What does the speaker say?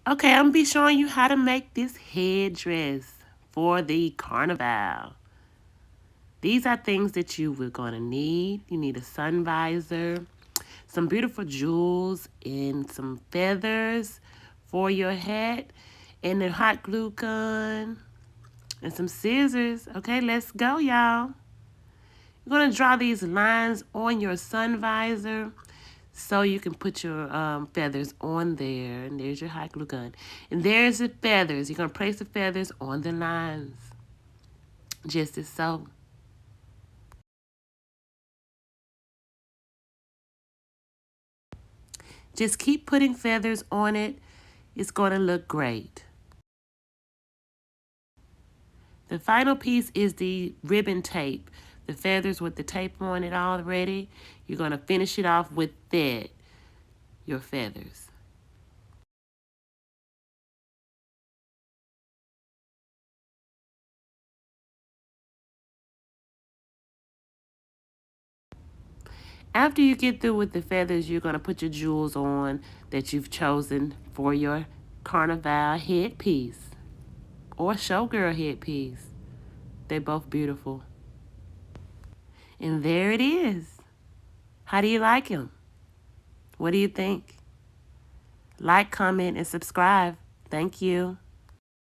Okay, I'm going to be showing you how to make this headdress for the Carnival. These are things that you were going to need. You need a sun visor, some beautiful jewels, and some feathers for your hat, and a hot glue gun, and some scissors. Okay, let's go, y'all. You're going to draw these lines on your sun visor so you can put your feathers on there. And there's your hot glue gun. And there's the feathers. You're going to place the feathers on the lines, just as so. Just keep putting feathers on it. It's going to look great. The final piece is the ribbon tape. The feathers with the tape on it already. You're going to finish it off with that, your feathers. After you get through with the feathers, you're going to put your jewels on that you've chosen for your Carnival headpiece or showgirl headpiece. They're both beautiful. And there it is. How do you like them? What do you think? Like, comment, and subscribe. Thank you.